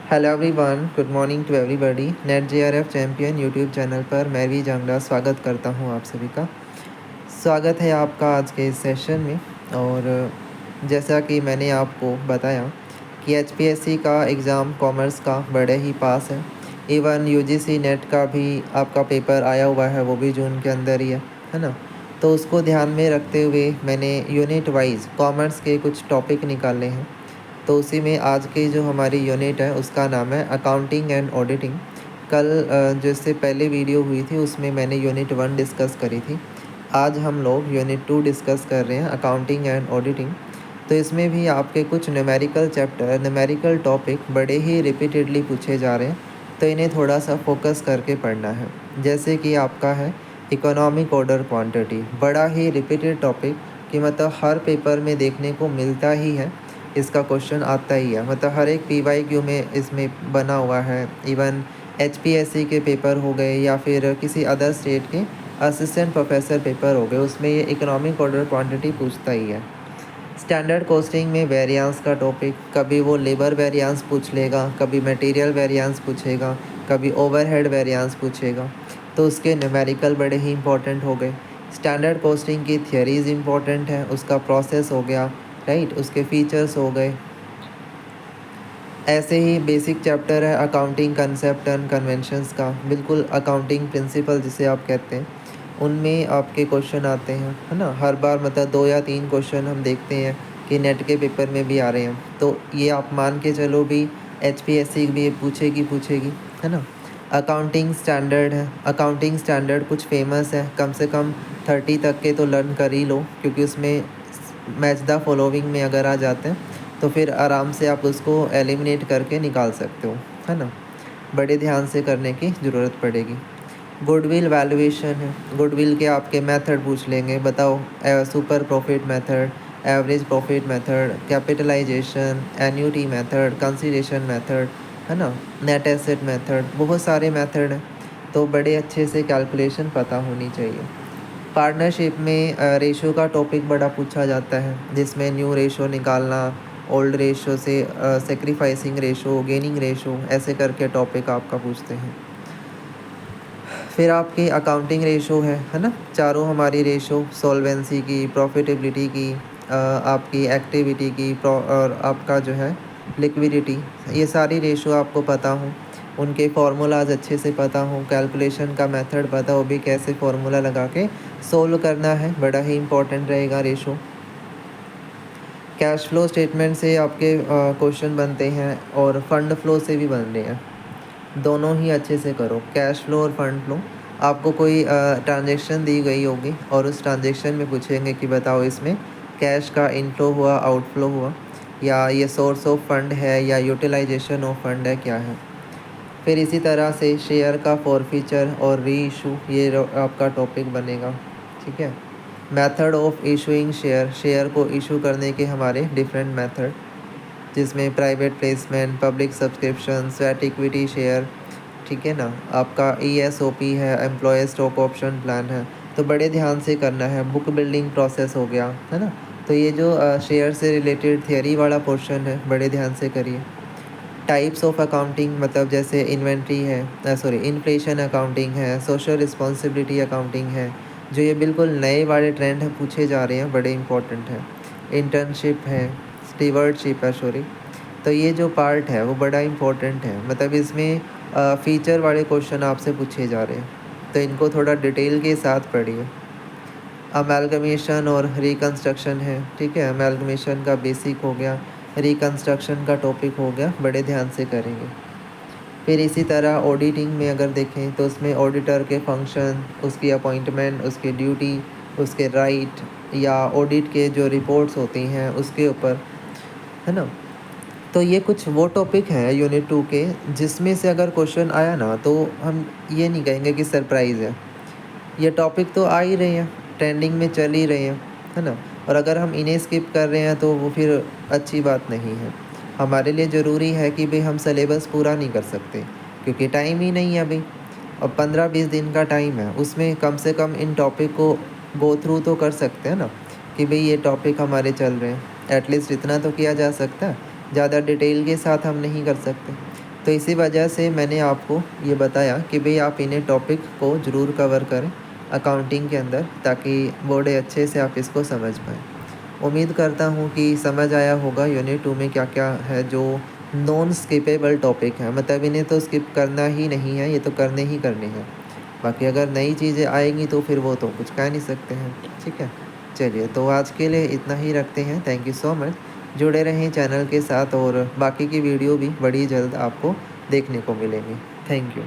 Hello everyone, good morning to everybody. NET JRF champion YouTube channel पर मैं भी जंगला स्वागत करता हूं आप सभी का। स्वागत है आपका आज के इस सेशन में। और जैसा कि मैंने आपको बताया कि एचपीएससी का एग्ज़ाम कॉमर्स का बड़े ही पास है। इवन यूजीसी नेट का भी आपका पेपर आया हुआ है, वो भी जून के अंदर ही है ना। तो उसको ध्यान में रखते हुए मैंने यूनिट वाइज कॉमर्स के कुछ टॉपिक निकाले हैं। तो उसी में आज की जो हमारी यूनिट है उसका नाम है अकाउंटिंग एंड ऑडिटिंग। कल जो इससे पहले वीडियो हुई थी उसमें मैंने यूनिट 1 डिस्कस करी थी। आज हम लोग यूनिट 2 डिस्कस कर रहे हैं, अकाउंटिंग एंड ऑडिटिंग। तो इसमें भी आपके कुछ न्यूमेरिकल टॉपिक बड़े ही रिपीटेडली पूछे जा रहे हैं, तो इन्हें थोड़ा सा फोकस करके पढ़ना है। जैसे कि आपका है इकोनॉमिक ऑर्डर क्वांटिटी, बड़ा ही रिपीटेड टॉपिक कि मतलब हर पेपर में देखने को मिलता ही है, इसका क्वेश्चन आता ही है। मतलब हर एक पीवाईक्यू में इसमें बना हुआ है। इवन एचपीएससी के पेपर हो गए या फिर किसी अदर स्टेट के असिस्टेंट प्रोफेसर पेपर हो गए, उसमें ये इकोनॉमिक ऑर्डर क्वांटिटी पूछता ही है। स्टैंडर्ड कॉस्टिंग में वेरिएंस का टॉपिक, कभी वो लेबर वेरिएंस पूछ लेगा, कभी मटेरियल वेरिएंस पूछेगा, कभी ओवरहेड वेरिएंस पूछेगा। तो उसके न्यूमेरिकल बड़े ही इंपॉर्टेंट हो गए। स्टैंडर्ड कॉस्टिंग की थियरीज़ इंपॉर्टेंट है, उसका प्रोसेस हो गया, राइट, उसके फीचर्स हो गए। ऐसे ही बेसिक चैप्टर है अकाउंटिंग कंसेप्ट एंड कन्वेंशंस का, बिल्कुल अकाउंटिंग प्रिंसिपल जिसे आप कहते हैं, उनमें आपके क्वेश्चन आते हैं, है ना। हर बार मतलब 2 या 3 क्वेश्चन हम देखते हैं कि नेट के पेपर में भी आ रहे हैं। तो ये आप मान के चलो भी एचपीएससी भी पूछेगी, है ना। अकाउंटिंग स्टैंडर्ड है, अकाउंटिंग स्टैंडर्ड कुछ फेमस है, कम से कम 30 तक के तो लर्न कर ही लो, क्योंकि उसमें मैच द फॉलोइंग में अगर आ जाते हैं तो फिर आराम से आप उसको एलिमिनेट करके निकाल सकते हो, है ना। बड़े ध्यान से करने की ज़रूरत पड़ेगी। गुडविल वैल्यूएशन है, गुडविल के आपके मेथड पूछ लेंगे, बताओ super profit method, average profit method, capitalization, annuity method, consideration method, है ना, नेट एसेट मेथड, बहुत सारे मेथड हैं। तो बड़े अच्छे से कैलकुलेशन पता होनी चाहिए। पार्टनरशिप में रेशो का टॉपिक बड़ा पूछा जाता है, जिसमें न्यू रेशो निकालना, ओल्ड रेशो से सेक्रीफाइसिंग रेशो, गेनिंग रेशो, ऐसे करके टॉपिक आपका पूछते हैं। फिर आपकी अकाउंटिंग रेशो है ना, चारों हमारी रेशो, सॉल्वेंसी की, प्रॉफिटेबिलिटी की, आपकी एक्टिविटी की, और आपका जो है लिक्विडिटी, ये सारी रेशो आपको पता हो, उनके फार्मूलाज अच्छे से पता हो, कैलकुलेशन का मेथड पता हो भी कैसे फार्मूला लगा के सोल्व करना है, बड़ा ही इंपॉर्टेंट रहेगा रेशो। कैश फ्लो स्टेटमेंट से आपके क्वेश्चन बनते हैं और फंड फ्लो से भी बन रहे हैं, दोनों ही अच्छे से करो, कैश फ्लो और फंड फ्लो। आपको कोई ट्रांजेक्शन दी गई होगी और उस ट्रांजेक्शन में पूछेंगे कि बताओ इसमें कैश का इनफ्लो हुआ, आउटफ्लो हुआ, या ये सोर्स ऑफ फंड है या यूटिलाइजेशन ऑफ फंड है, क्या है। फिर इसी तरह से शेयर का फॉरफीचर और री इशू, ये आपका टॉपिक बनेगा, ठीक है। Method of issuing share, share को इशू करने के हमारे डिफरेंट मेथड, जिसमें private placement, public subscription, sweat equity share, ठीक है ना। आपका ESOP है, एम्प्लॉय स्टॉक ऑप्शन प्लान है, तो बड़े ध्यान से करना है। बुक बिल्डिंग प्रोसेस हो गया, है ना। तो ये जो शेयर से रिलेटेड थियरी वाला पोर्शन है, बड़े ध्यान से करिए। टाइप्स ऑफ अकाउंटिंग, मतलब जैसे इन्वेंट्री है, इन्फ्लेशन अकाउंटिंग है, सोशल रिस्पॉन्सिबिलिटी अकाउंटिंग है, जो ये बिल्कुल नए वाले ट्रेंड है पूछे जा रहे हैं, बड़े इंपॉर्टेंट है। इंटर्नशिप है, स्टीवर्डशिप है, तो ये जो पार्ट है वो बड़ा इंपॉर्टेंट है, मतलब इसमें फीचर वाले क्वेश्चन आपसे पूछे जा रहे हैं, तो इनको थोड़ा डिटेल के साथ पढ़िए। अमेलगमेशन और रिकन्स्ट्रक्शन है, ठीक है, अमेलगमेशन का बेसिक हो गया, रिकन्स्ट्रक्शन का टॉपिक हो गया, बड़े ध्यान से करेंगे। फिर इसी तरह ऑडिटिंग में अगर देखें तो उसमें ऑडिटर के फंक्शन, उसकी अपॉइंटमेंट, उसकी ड्यूटी, उसके राइट, या ऑडिट के जो रिपोर्ट्स होती हैं उसके ऊपर, है ना। तो ये कुछ वो टॉपिक हैं यूनिट 2 के, जिसमें से अगर क्वेश्चन आया ना तो हम ये नहीं कहेंगे कि सरप्राइज़ है, ये टॉपिक तो आ ही रहे हैं, ट्रेंडिंग में चल ही रहे हैं, है ना। और अगर हम इन्हें स्किप कर रहे हैं तो वो फिर अच्छी बात नहीं है। हमारे लिए ज़रूरी है कि भाई हम सिलेबस पूरा नहीं कर सकते, क्योंकि टाइम ही नहीं है अभी, और 15-20 दिन का टाइम है, उसमें कम से कम इन टॉपिक को गो थ्रू तो कर सकते हैं ना, कि भाई ये टॉपिक हमारे चल रहे हैं, एटलीस्ट इतना तो किया जा सकता है, ज़्यादा डिटेल के साथ हम नहीं कर सकते। तो इसी वजह से मैंने आपको ये बताया कि भाई आप इन्हें टॉपिक को ज़रूर कवर करें अकाउंटिंग के अंदर, ताकि बड़े अच्छे से आप इसको समझ पाएँ। उम्मीद करता हूँ कि समझ आया होगा यूनिट 2 में क्या-क्या है जो नॉन स्किपेबल टॉपिक है, मतलब इन्हें तो स्किप करना ही नहीं है, ये तो करने ही करने हैं। बाकी अगर नई चीज़ें आएँगी तो फिर वो तो कुछ कह नहीं सकते हैं, ठीक है? चलिए, तो आज के लिए इतना ही रखते हैं। Thank you so much. जुड़े रहें चैनल के साथ और बाकी की वीडियो भी बड़ी जल्द आपको देखने को मिलेंगी। Thank you.